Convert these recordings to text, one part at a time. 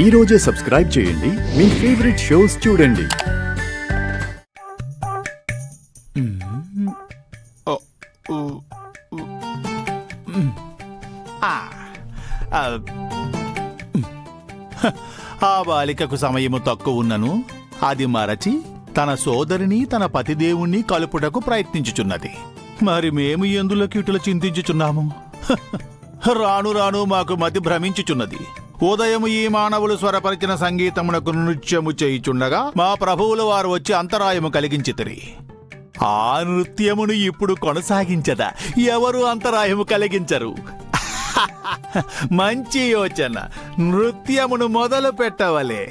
ఈ రోజే సబ్స్క్రైబ్ చేయండి, మీ ఫేవరెట్ షోస్ చూడండి. ఆ బాలికకు సమయము తక్కువ ఉన్నను అది మరచి తన సోదరిని తన పతిదేవుణ్ణి కలుపుటకు ప్రయత్నించుచున్నది. మరి మేము ఎందులోకి ఇటుల చింతించుచున్నాము? రాను రాను మాకు మతి భ్రమించుచున్నది. ఉదయము ఈ మానవులు స్వరపరిచిన సంగీతమునకు నృత్యము చేయుచుండగా మా ప్రభువుల వారు వచ్చి అంతరాయము కలిగించితిరి. ఆ నృత్యమును ఇప్పుడు కొనసాగించదా ఎవరు అంతరాయము కలిగించరు. మంచి యోచన, నృత్యమును మొదలు పెట్టవలే.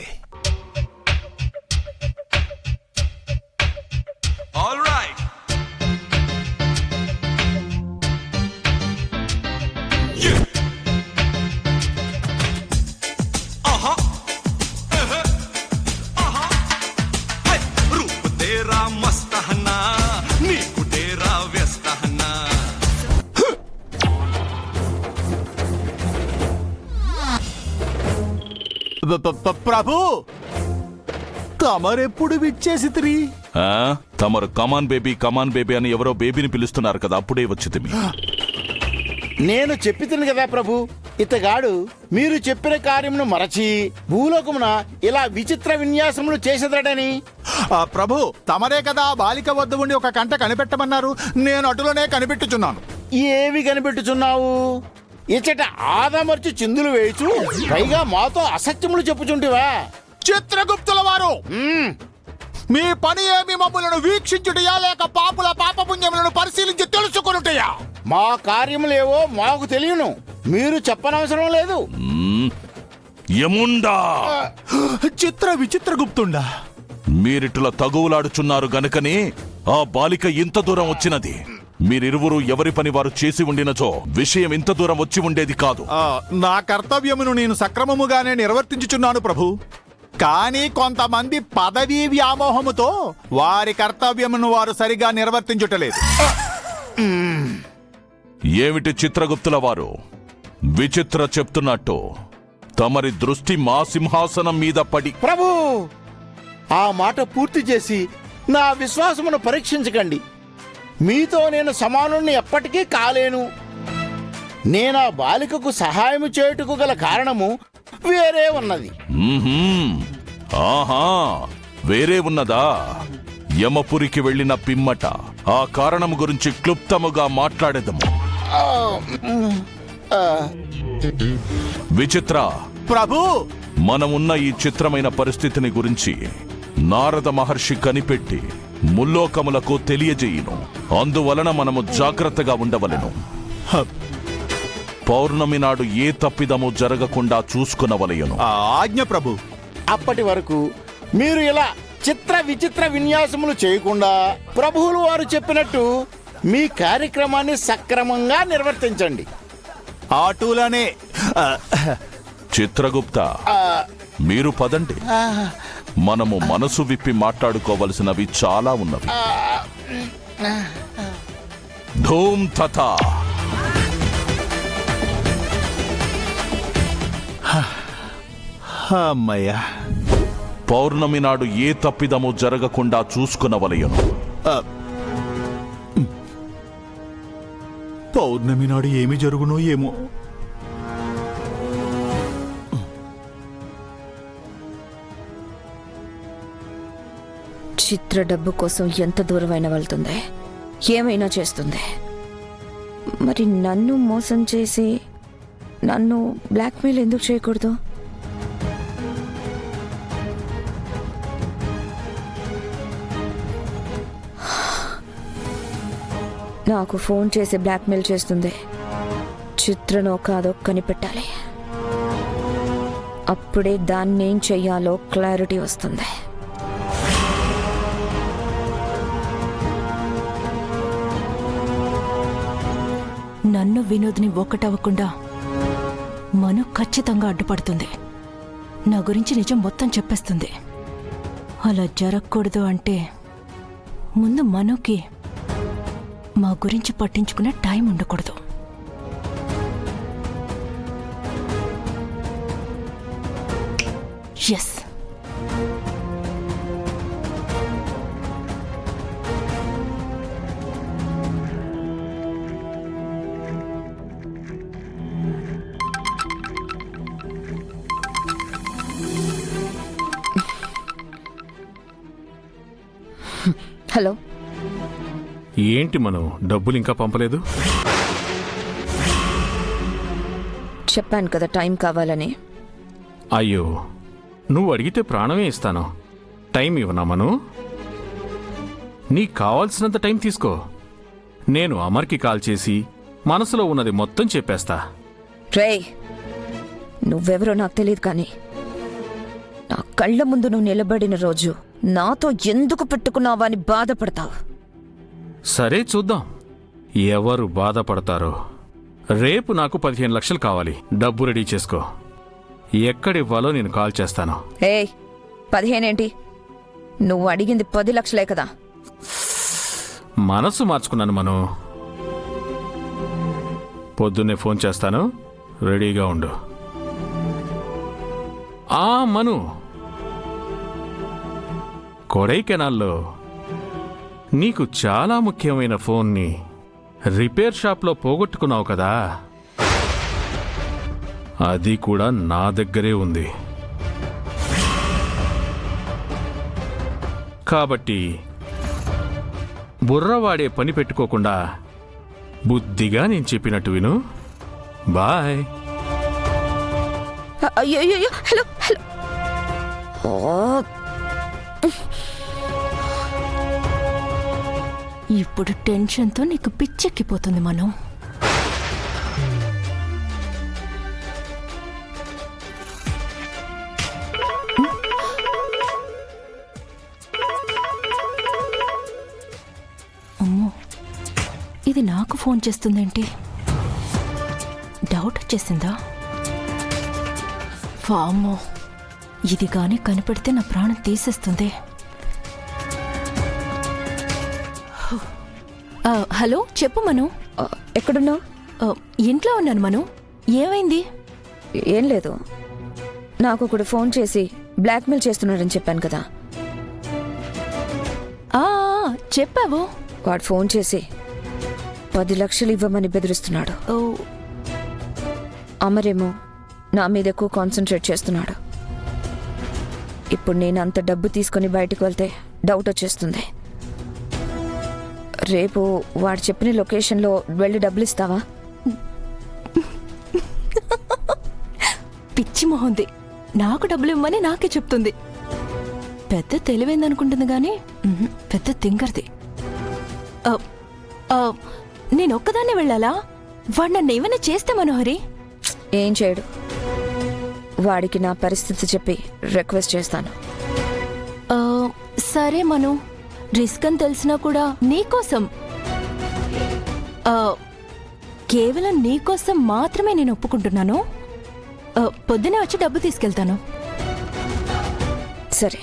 ప్రభు, తమరెప్పుడు విచ్చేసితిరి? తమరు కమాన్ బేబీ అని ఎవరో బేబీని పిలుస్తున్నారు కదా, అప్పుడే వచ్చితిమి. నేను చెప్పితిని కదా ప్రభు, ఇతగాడు మీరు చెప్పిన కార్యమును మరచి భూలోకమున ఇలా విచిత్ర విన్యాసములు చేసేదడని. ప్రభు, తమరే కదా బాలిక వద్ద ఉండి ఒక కంట కనిపెట్టమన్నారు. నేను అటులోనే కనిపెట్టుచున్నాను. ఏవి కనిపెట్టుచున్నావు? ఇచ్చట ఆదమర్చి చిందులు వేయచు పైగా మాతో అసత్యములు చెప్పుచుంటివా? చిత్రగుప్తుల వారు, మీ పని ఏమి మమ్మలను వీక్షించుటయా లేక పాపుల పాపపుణ్యములను పరిశీలించి తెలుసుకొనుటయా? మా కార్యములేవో మాకు తెలియను, మీరు చెప్పనవసరం లేదు. యముండా, చిత్ర విచిత్రగుప్తుండా, మీరిటుల తగువులాడుచున్నారు గనుకనే ఆ బాలిక ఇంత దూరం వచ్చినది. మీరిరువురు ఎవరి పని వారు చేసి ఉండినచో విషయం ఇంత దూరం వచ్చి ఉండేది కాదు. నా కర్తవ్యమును నేను సక్రమముగానే నిర్వర్తించుచున్నాను ప్రభు. కానీ కొంతమంది పదవీ వ్యామోహముతో వారి కర్తవ్యమును వారు సరిగా నిర్వర్తించుటలేదు. ఏమిటి చిత్రగుప్తుల వారు విచిత్ర చెప్తున్నట్టు? తమరి దృష్టి మా సింహాసనం మీద పడి. ప్రభు, ఆ మాట పూర్తి చేసి నా విశ్వాసమును పరీక్షించకండి. మీతో నేను సమానుణ్ణి ఎప్పటికీ కాలేను. నేనా బాలికకు సహాయం చేయుటకు గల కారణము వేరే ఉన్నది. ఆహా, వేరే ఉన్నదా? యమపురికి వెళ్ళిన పిమ్మట ఆ కారణము గురించి క్లుప్తముగా మాట్లాడేదము. విచిత్ర ప్రభు, మనమున్న ఈ చిత్రమైన పరిస్థితిని గురించి నారద మహర్షి కనిపెట్టి ముల్లోకములకు తెలియజేయును. అందువలన మనము జాగ్రత్తగా ఉండవలెను. పౌర్ణమి నాడు ఏ తప్పిదము జరగకుండా చూసుకునవలెను. ఆజ్ఞ ప్రభు. అప్పటి వరకు మీరు ఇలా చిత్ర విచిత్ర విన్యాసములు చేయకుండా ప్రభువులు వారు చెప్పినట్టు మీ కార్యక్రమాన్ని సక్రమంగా నిర్వర్తించండి. ఆటూలనే. చిత్రగుప్త, మీరు పదండి. మనము మనసు విప్పి మాట్లాడుకోవలసినవి చాలా ఉన్నవి. ధూమ్ తథా. అమ్మయ్యా, పౌర్ణమి నాడు ఏ తప్పిదము జరగకుండా చూసుకునవలయను. పౌర్ణమి నాడు ఏమి జరుగునో ఏమో. చిత్ర డబ్బు కోసం ఎంత దూరమైనా వెళ్తుంది, ఏమైనా చేస్తుంది. మరి నన్ను మోసం చేసి నన్ను బ్లాక్మెయిల్ ఎందుకు చేయకూడదు? నాకు ఫోన్ చేసి బ్లాక్మెయిల్ చేస్తుంది. చిత్రనో కాదో కనిపెట్టాలి. అప్పుడే దాన్ని ఏం చెయ్యాలో క్లారిటీ వస్తుంది. నన్ను వినోద్ని ఒక్కటవ్వకుండా మను ఖచ్చితంగా అడ్డుపడుతుంది. నా గురించి నిజం మొత్తం చెప్పేస్తుంది. అలా జరగకూడదు అంటే ముందు మనుకి మా గురించి పట్టించుకునే టైం ఉండకూడదు. ఎస్. హలో. ఏంటి మనం డబ్బులు ఇంకా పంపలేదు? చెప్పాను కదా టైం కావాలని. అయ్యో, నువ్వు అడిగితే ప్రాణమే ఇస్తాను. టైం ఇవ్వనా మను? నీకు కావాల్సినంత టైం తీసుకో. నేను అమర్కి కాల్ చేసి మనసులో ఉన్నది మొత్తం చెప్పేస్తా. రేయ్, నువ్వెవరో నాకు తెలియదు కానీ నా కళ్ళ ముందు నువ్వు నిలబడిన రోజు నాతో ఎందుకు పెట్టుకున్నావా అని బాధపడతావు. సరే చూద్దాం ఎవరు బాధపడతారో. రేపు నాకు 15 లక్షలు కావాలి. డబ్బు రెడీ చేసుకో. ఎక్కడివ్వాలో నేను కాల్ చేస్తాను. ఏయ్, 15 ఏంటి? నువ్వు అడిగింది 10 లక్షలే కదా. మనసు మార్చుకున్నాను మను. పొద్దున్నే ఫోన్ చేస్తాను, రెడీగా ఉండు. మను, కొడైకెనాల్లో నీకు చాలా ముఖ్యమైన ఫోన్ని రిపేర్ షాప్లో పోగొట్టుకున్నావు కదా, అది కూడా నా దగ్గరే ఉంది. కాబట్టి బుర్రవాడే పని పెట్టుకోకుండా బుద్ధిగా నేను చెప్పినట్టు విను. బాయ్. అయ్యో, హలో హలో. ఇప్పుడు టెన్షన్తో నీకు పిచ్చెక్కిపోతుంది మనం. అమ్మో, ఇది నాకు ఫోన్ చేస్తుందేంటి? డౌట్ వచ్చేసిందా? వామ్మో, ఇది కానీ కనిపెడితే నా ప్రాణం తీసేస్తుంది. హలో, చెప్పు మను. ఎక్కడున్నావు? ఇంట్లో ఉన్నాను మను. ఏమైంది? ఏం లేదు, నాకు ఒకడు ఫోన్ చేసి బ్లాక్మెయిల్ చేస్తున్నాడని చెప్పాను కదా. చెప్పావు. వాడు ఫోన్ చేసి 10 లక్షలు ఇవ్వమని బెదిరిస్తున్నాడు. అమరేమో నా మీద ఎక్కువ కాన్సన్ట్రేట్ చేస్తున్నాడు. ఇప్పుడు నేను అంత డబ్బు తీసుకుని బయటకు వెళ్తే డౌట్ వచ్చేస్తుంది. రేపు వాడు చెప్పిన లొకేషన్లో వెళ్ళి డబ్బులు ఇస్తావా? పిచ్చి మొహంది, నాకు డబ్బులు ఇవ్వమని నాకే చెప్తుంది. పెద్ద తెలివైందనుకుంటుంది కానీ పెద్ద తింగర్ది. నేనొక్కదాన్నే వెళ్ళాలా? వాడు నన్ను ఏమైనా చేస్తే మనోహరి? ఏం చేయడు. వాడికి నా పరిస్థితి చెప్పి రిక్వెస్ట్ చేస్తాను. సరే మను, రిస్క్ అని తెలిసినా కూడా నీకోసం, కేవలం నీకోసం మాత్రమే నేను ఒప్పుకుంటున్నాను. పొద్దునే వచ్చి డబ్బు తీసుకెళ్తాను. సరే.